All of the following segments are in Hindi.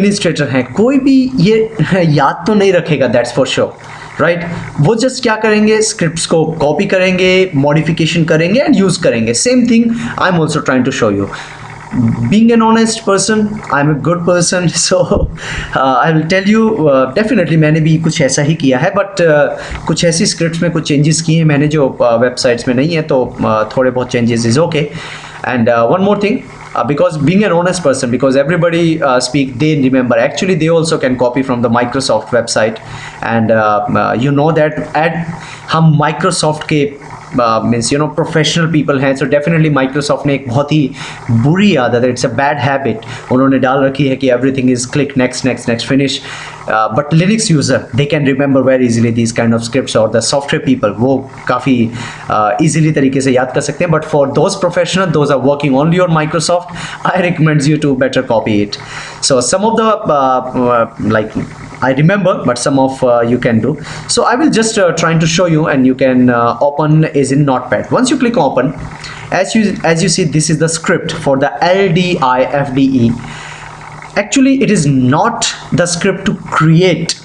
एडमिनिस्ट्रेटर हैं, कोई भी ये याद तो नहीं रखेगा, दैट्स फॉर श्योर, राइट। वो जस्ट क्या करेंगे, स्क्रिप्ट्स को कॉपी करेंगे, मॉडिफिकेशन करेंगे एंड यूज करेंगे। Same thing I am also trying to show you. Being an honest person, I'm a good person, so I will tell you definitely मैंने भी कुछ ऐसा ही किया है, बट कुछ ऐसी स्क्रिप्ट्स में कुछ चेंजेस किए हैं मैंने जो वेबसाइट्स में नहीं है, तो थोड़े बहुत changes is okay. And one more thing, because being an honest person, because everybody speak, they remember, actually they also can copy from the Microsoft website, and you know that हम Microsoft के मीन्स प्रोफेशनल पीपल हैं, सो डेफिनेटली माइक्रोसॉफ्ट ने एक बहुत ही बुरी आदत है, इट्स अ बैड हैबिट उन्होंने डाल रखी है कि everything is click next next next finish, but Linux user they can remember very easily these kind of scripts, और द सॉफ्टवेयर पीपल वो काफ़ी ईजिली तरीके से याद कर सकते हैं, but for those professional those are working only on Microsoft, I recommend you to better copy it. So some of the like I remember, but some of you can do. So I will just trying to show you, and you can open is in Notepad. Once you click open, as you see, this is the script for the LDIFDE. Actually, it is not the script to create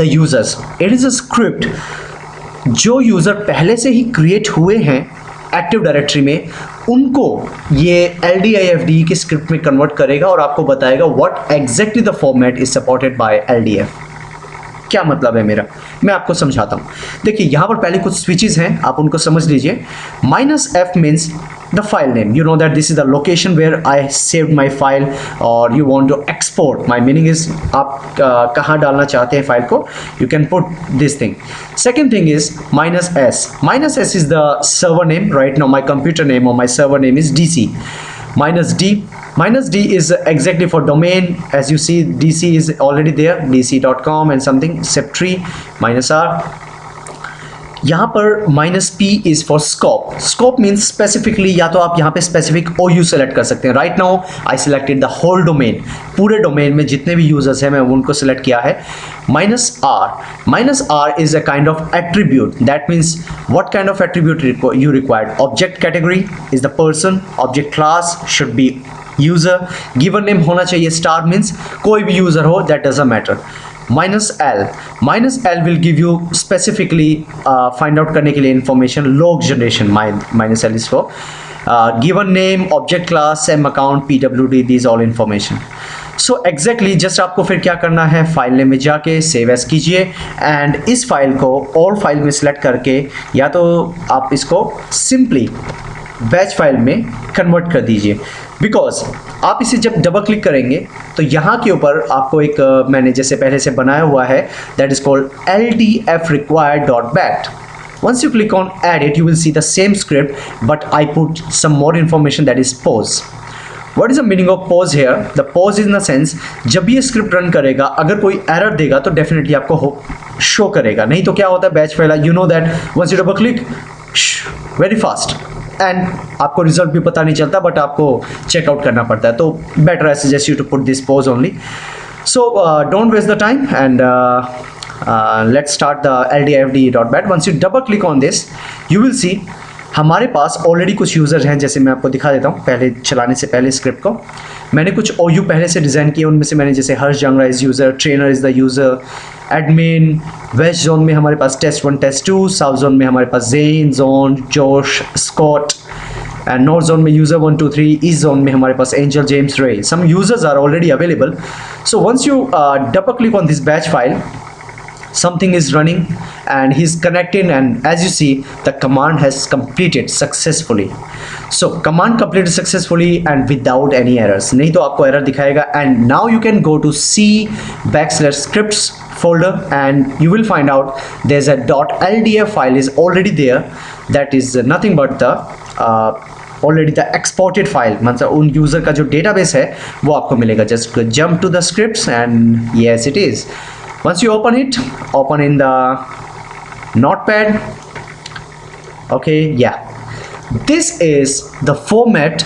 the users. It is a script जो यूज़र पहले से ही क्रिएट हुए हैं एक्टिव डायरेक्टरी में, उनको ये LDIFDE की स्क्रिप्ट में कन्वर्ट करेगा और आपको बताएगा what exactly the format is supported by LDF। क्या मतलब है मेरा, मैं आपको समझाता हूँ। देखिए यहाँ पर पहले कुछ स्विचेस हैं, आप उनको समझ लीजिए। -F means the file name, you know that this is the location where I saved my file, or you want to export, my meaning is आप कहाँ डालना चाहते हैं फाइल को, you can put this thing. Second thing is -S. -S is the server name. Right now my computer name or my server name is DC. -D is exactly for domain, as you see DC is already there, dc.com and something, -3 -R. यहाँ पर -P is for scope. Scope means specifically, या तो आप यहाँ पे स्पेसिफिक OU सेलेक्ट कर सकते हैं। Right now I selected the whole domain, पूरे डोमेन में जितने भी यूजर्स हैं मैं उनको सेलेक्ट किया है। -R is a kind of attribute, that means what kind of attribute you required. Object category is the person, object class should be user, given name होना चाहिए, स्टार मीन्स कोई भी यूजर हो, that doesn't matter. -L will give you specifically find out करने के लिए information, log generation, -L is for given name, object class, same account, PWD, these all information. So exactly just आपको फिर क्या करना है, फाइल नेम में जाके सेव एज कीजिए, एंड इस फाइल को ऑल फाइल में सिलेक्ट करके या तो आप इसको सिंपली बैच फाइल में कन्वर्ट कर दीजिए, बिकॉज आप इसे जब डबल क्लिक करेंगे तो यहाँ के ऊपर आपको एक मैंने जैसे पहले से बनाया हुआ है, that is called LDF required.bat. Once you click on edit, you will see the same script, but I put some more information, that is pause. What is the meaning of pause here? The pause is in the sense, जब ये स्क्रिप्ट रन करेगा अगर कोई एरर देगा तो डेफिनेटली आपको शो करेगा, नहीं तो क्या होता है batch file, you know that once you double click very fast and आपको रिजल्ट भी पता नहीं चलता, बट आपको चेकआउट करना पड़ता है, तो better I suggest you to put this pause only. So don't waste the time and let's start the LDIFDE.bat. Once you double click on this, you will see हमारे पास ऑलरेडी कुछ यूज़र हैं, जैसे मैं आपको दिखा देता हूँ। पहले चलाने से पहले स्क्रिप्ट को मैंने कुछ OU पहले से डिज़ाइन किए, उनमें से मैंने जैसे Harsh Jangra is user, trainer is the user, admin, west zone में हमारे पास टेस्ट 1 टेस्ट 2, साउथ जोन में हमारे पास Jane, John, Josh, Scott, and north zone में यूज़र 1 2 3, ईस्ट जोन में हमारे पास Angel, James, Ray. Some users are already available. So once you double click on this batch file, something is running and he's connecting, and as you see the command has completed successfully. So command completed successfully and without any errors, नहीं तो आपको error दिखाएगा। and now you can go to C/scripts folder and you will find out there's a .ldf file is already there, that is nothing but the already the exported file, मतलब उन यूज़र का जो डेटाबेस है वो आपको मिलेगा। Just jump to the scripts and yes it is. Once you open it, open in the Notepad. Okay, yeah, this is the format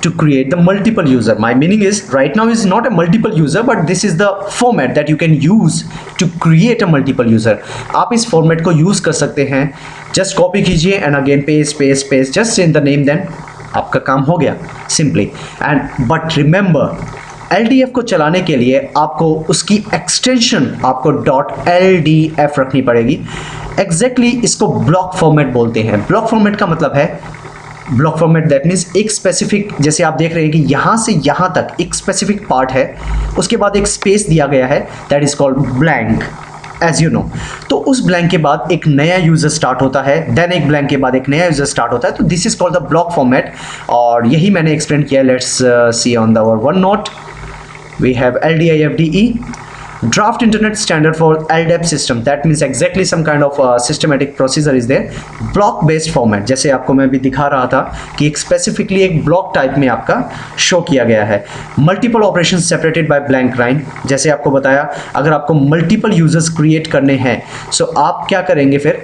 to create the multiple user. My meaning is right now is not a multiple user, but this is the format that you can use to create a multiple user. आप इस format को use कर सकते हैं, just copy कीजिए and again paste, just in the name, then आपका काम हो गया simply. And but remember, LDF को चलाने के लिए आपको उसकी एक्सटेंशन आपको .ldf रखनी पड़ेगी। एग्जैक्टली इसको ब्लॉक फॉर्मेट बोलते हैं। ब्लॉक फॉर्मेट का मतलब है, ब्लॉक फॉर्मेट दैट मीन्स एक स्पेसिफिक, जैसे आप देख रहे हैं कि यहाँ से यहाँ तक एक स्पेसिफिक पार्ट है, उसके बाद एक स्पेस दिया गया है, that is called blank as you know. तो उस ब्लैंक के बाद एक नया यूजर स्टार्ट होता है, देन एक ब्लैंक के बाद एक नया यूजर स्टार्ट होता है। तो this is called the block format, और यही मैंने एक्सप्लेन किया। Let's see on the one note we have LDIFDE, Draft Internet Standard for LDAP system. That means exactly some kind of systematic procedure is there. Block based format, जैसे आपको मैं भी दिखा रहा था कि एक स्पेसिफिकली एक ब्लॉक टाइप में आपका शो किया गया है। Multiple operation separated by blank line, जैसे आपको बताया अगर आपको मल्टीपल यूजर्स क्रिएट करने हैं, सो आप क्या करेंगे, फिर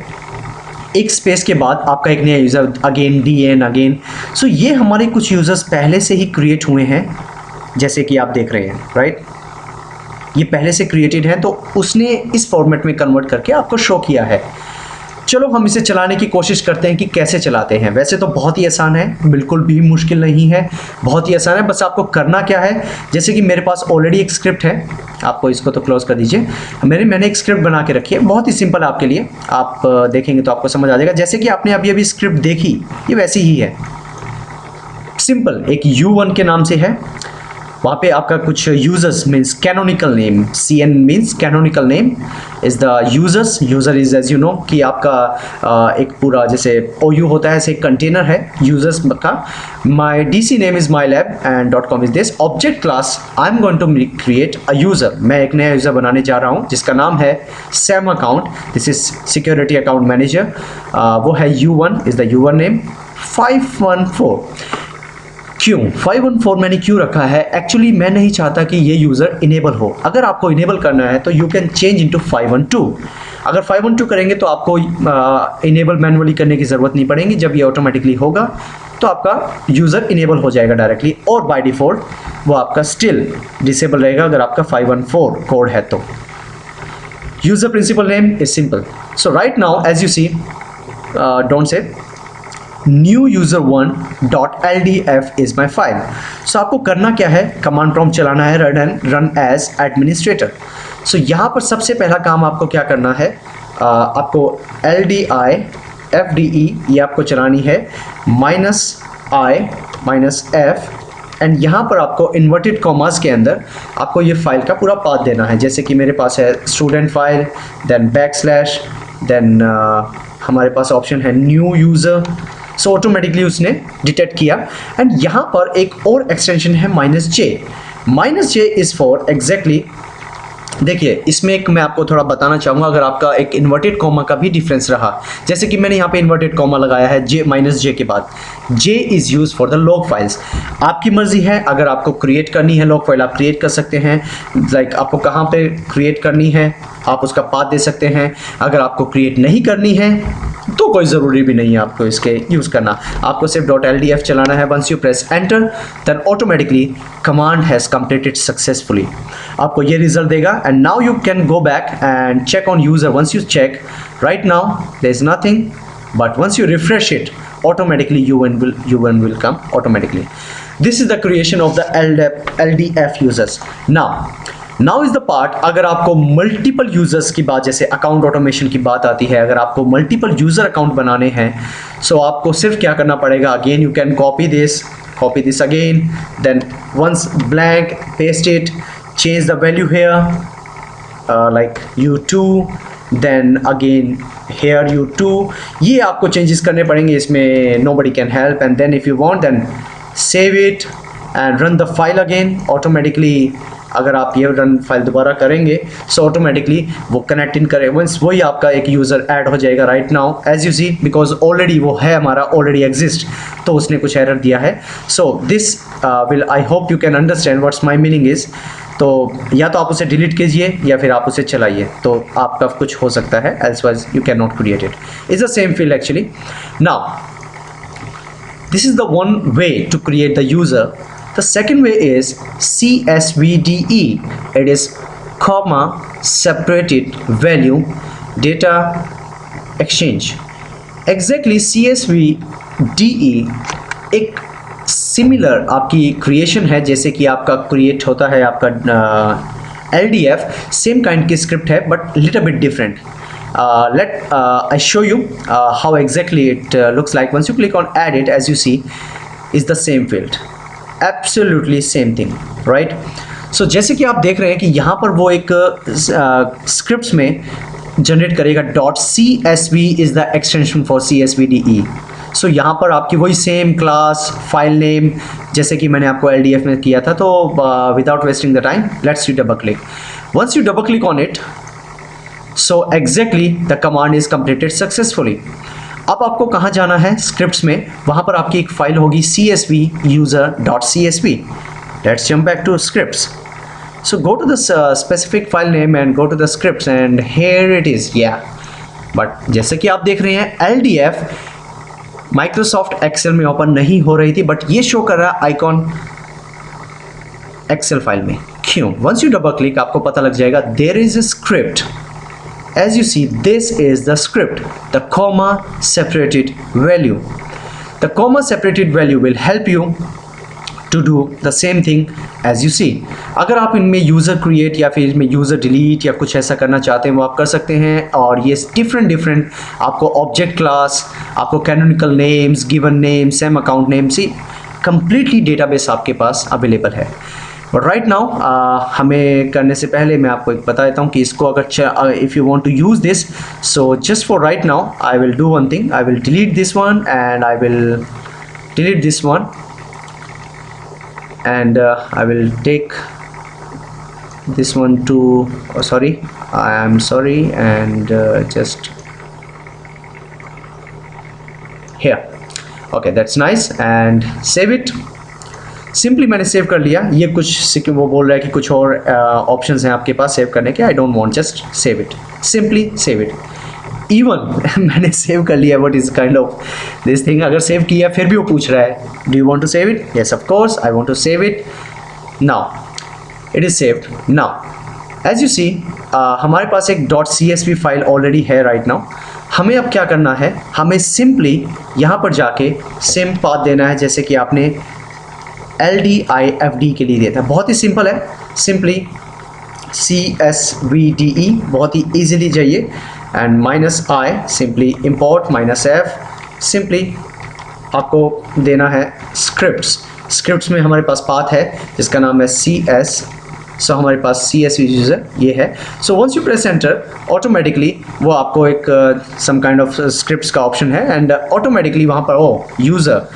एक स्पेस के बाद आपका एक नया यूज़र, अगेन DN अगेन। सो ये हमारे कुछ यूजर्स पहले से ही क्रिएट हुए हैं, जैसे कि आप देख रहे हैं, राइट। ये पहले से क्रिएटेड है, तो उसने इस फॉर्मेट में कन्वर्ट करके आपको शो किया है। चलो हम इसे चलाने की कोशिश करते हैं कि कैसे चलाते हैं। वैसे तो बहुत ही आसान है, बिल्कुल भी मुश्किल नहीं है, बहुत ही आसान है। बस आपको करना क्या है, जैसे कि मेरे पास ऑलरेडी एक स्क्रिप्ट है, आपको इसको तो क्लोज कर दीजिए। मैंने एक स्क्रिप्ट बना के रखी है, बहुत ही सिंपल आपके लिए, आप देखेंगे तो आपको समझ आ जाएगा। जैसे कि आपने अभी स्क्रिप्ट देखी, ये वैसी ही है, सिंपल। एक U1 के नाम से है, वहाँ पे आपका कुछ users means canonical name, CN means canonical name is the users. User is as you know कि आपका एक पूरा जैसे OU होता है, ऐसे एक कंटेनर है यूजर्स का। My DC name is mylab and .com is this object class. I am going to create a user, मैं एक नया यूज़र बनाने जा रहा हूँ जिसका नाम है SAM account. This is security account manager, वो है U1 is the user name. 514 क्यों 514 मैंने क्यों रखा है, एक्चुअली मैं नहीं चाहता कि ये यूज़र इनेबल हो। अगर आपको इनेबल करना है तो यू कैन चेंज इनटू 512। अगर 512 करेंगे तो आपको इनेबल मैनुअली करने की ज़रूरत नहीं पड़ेगी। जब ये ऑटोमेटिकली होगा तो आपका यूज़र इनेबल हो जाएगा डायरेक्टली, और बाय डिफ़ॉल्ट वो आपका स्टिल डिसेबल रहेगा अगर आपका 514 कोड है तो। User principal name is simple. So right now as you see, don't say new user1.ldf is my file। सो आपको करना क्या है, कमांड प्रॉम्प्ट चलाना है, रन एज एडमिनिस्ट्रेटर। सो यहाँ पर सबसे पहला काम आपको क्या करना है, आपको LDIFDE ये आपको चलानी है, -i-f, एंड यहाँ पर आपको इन्वर्टेड कॉमास के अंदर आपको ये फाइल का पूरा पाथ देना है। जैसे कि मेरे पास है student file, then backslash, then हमारे पास ऑप्शन है न्यू यूज़र। सो ऑटोमेटिकली उसने डिटेक्ट किया। एंड यहाँ पर एक और एक्सटेंशन है -j। -j is for exactly, देखिए इसमें एक मैं आपको थोड़ा बताना चाहूँगा, अगर आपका एक इन्वर्टेड कॉमा का भी डिफरेंस रहा, जैसे कि मैंने यहाँ पे इन्वर्टेड कॉमा लगाया है -j के बाद। j is use for the log files. आपकी मर्जी है, अगर आपको क्रिएट करनी है लॉग फाइल आप क्रिएट कर सकते हैं, लाइक आपको कहाँ पे क्रिएट करनी है आप उसका पाथ दे सकते हैं। अगर आपको क्रिएट नहीं करनी है तो कोई ज़रूरी भी नहीं है आपको इसके यूज़ करना, आपको सिर्फ .ldf चलाना है। Once you press enter then automatically command has completed successfully, आपको ये रिजल्ट देगा। And now you can go back and check on user. Once you check, right now there is nothing, but once you refresh it automatically U1 will come automatically. This is the creation of the LDF users. Now is the part, अगर आपको मल्टीपल यूजर्स की बात, जैसे अकाउंट ऑटोमेशन की बात आती है, अगर आपको मल्टीपल यूजर अकाउंट बनाने हैं, सो आपको सिर्फ क्या करना पड़ेगा, again you can copy this again, then once blank paste it, change the value here like U2, then again here U2। ये आपको चेंजेस करने पड़ेंगे इसमें, nobody can help। And then if you want then save it and run the file again. Automatically अगर आप ये रन फाइल दोबारा करेंगे सो ऑटोमेटिकली वो कनेक्ट इन करे, वंस वही आपका एक यूज़र ऐड हो जाएगा। Right now as you see, because already वो है हमारा, ऑलरेडी एग्जिस्ट, तो उसने कुछ एरर दिया है। So this will, I hope you can understand what's my meaning is. तो या तो आप उसे डिलीट कीजिए या फिर आप उसे चलाइए, तो आपका कुछ हो सकता है, elsewise you can not create it. It's the same field actually. Now this is the one way to create the user. The second way is CSVDE. It is comma separated value data exchange. Exactly CSVDE एक सिमिलर आपकी क्रिएशन है, जैसे कि आपका क्रिएट होता है आपका LDF, सेम काइंड की स्क्रिप्ट है but little bit different. Let I show you how exactly it looks like. Once you click on edit, as you see is the same field, absolutely same thing, right? So जैसे कि आप देख रहे हैं कि यहाँ पर वो एक स्क्रिप्ट्स में जनरेट करेगा .csv is the extension for CSVDE. सो यहाँ पर आपकी वही सेम क्लास फाइल नेम जैसे कि मैंने आपको LDF में किया था. तो without wasting the time let's you double click. Once you double click on it, so exactly the command is completed successfully. अब आपको कहाँ जाना है स्क्रिप्ट्स में, वहाँ पर आपकी एक फाइल होगी csv user.csv. Let's jump back to scripts. So go to the specific file name and go to the scripts and here it is. Yeah, but जैसे कि आप देख रहे हैं LDF माइक्रोसॉफ्ट एक्सेल में ओपन नहीं हो रही थी, बट ये शो कर रहा है आइकॉन एक्सेल फाइल में. क्यों? वंस यू डबल क्लिक आपको पता लग जाएगा there is a script. As you see, this is the script, the comma separated value. The comma separated value will help you to do the same thing as you see. अगर आप इनमें यूज़र क्रिएट या फिर इनमें यूज़र डिलीट या कुछ ऐसा करना चाहते हैं वो आप कर सकते हैं. और ये डिफरेंट आपको ऑब्जेक्ट क्लास, आपको canonical names, given name, same account name से कम्प्लीटली डेटाबेस आपके पास अवेलेबल है. बट राइट नाउ हमें करने से पहले मैं आपको एक बता देता हूँ कि इसको अगर if you want to use this, so just for right now I will do one thing. I will delete this one and I will delete this one and I will take this one to I am sorry and just here. Okay, that's nice and save it. Simply मैंने सेव कर लिया. ये कुछ वो बोल रहा है कि कुछ और ऑप्शंस हैं आपके पास सेव करने के. I don't want, just save it, simply save it. Even मैंने सेव कर लिया. व्हाट इज काइंड ऑफ दिस थिंग. अगर सेव किया फिर भी वो पूछ रहा है do you want to save it. Yes of course I want to save it. Now it is saved. Now as you see हमारे पास एक .csv फाइल ऑलरेडी है राइट नाउ. हमें अब क्या करना है, हमें सिंपली यहाँ पर जाके सेम पाथ देना है जैसे कि आपने LDIFD के लिए दिया था. बहुत ही सिंपल है, सिंपली CSVDE, बहुत ही ईजिली जाइए and -i simply import -f. Simply आपको देना है स्क्रिप्ट्स में हमारे पास पाथ है जिसका नाम है CS. सो हमारे पास CSV यूजर ये है. So once you press enter automatically वो आपको एक सम काइंड ऑफ स्क्रिप्ट्स का ऑप्शन है एंड ऑटोमेटिकली वहाँ पर user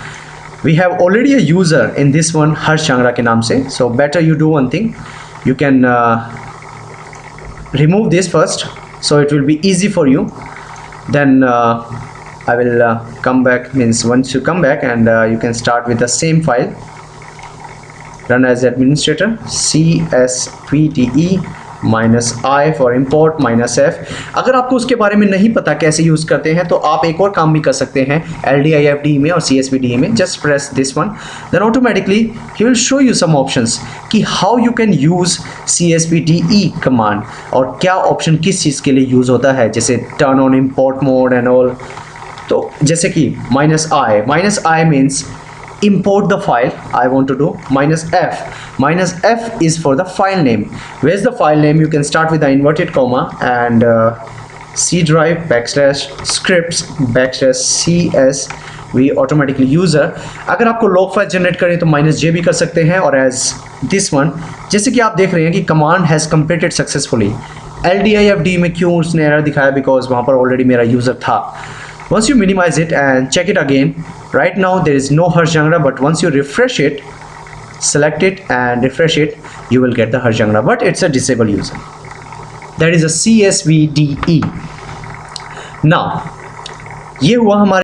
we have already a user in this one Harsh Changra के नाम से. So better you do one thing, you can remove this first so it will be easy for you. Then I will come back, means once you come back and you can start with the same file, run as administrator CSVDE -i for import -f. अगर आपको उसके बारे में नहीं पता कैसे यूज़ करते हैं तो आप एक और काम भी कर सकते हैं LDIFD में और CSVDE में. Just press this one, then automatically ही will show you some options कि how you can use CSVDE command और क्या ऑप्शन किस चीज़ के लिए यूज़ होता है, जैसे turn on import mode and all. तो जैसे कि -i means import the file. I want to do -f is for the file name. Where's the file name? You can start with the inverted comma and C drive /scripts /csv automatically user. अगर आपको log file generate करें तो -j भी कर सकते हैं. और as this one, जैसे कि आप देख रहे हैं कि command has completed successfully. LDIFD में क्यों उसने error दिखाया, because वहाँ पर already मेरा user था. Once you minimize it and check it again, right now there is no Harsh Changra, but once you refresh it, select it and refresh it, you will get the Harsh Changra, but it's a disabled user. That is a CSVDE. Now ये हुआ हमारे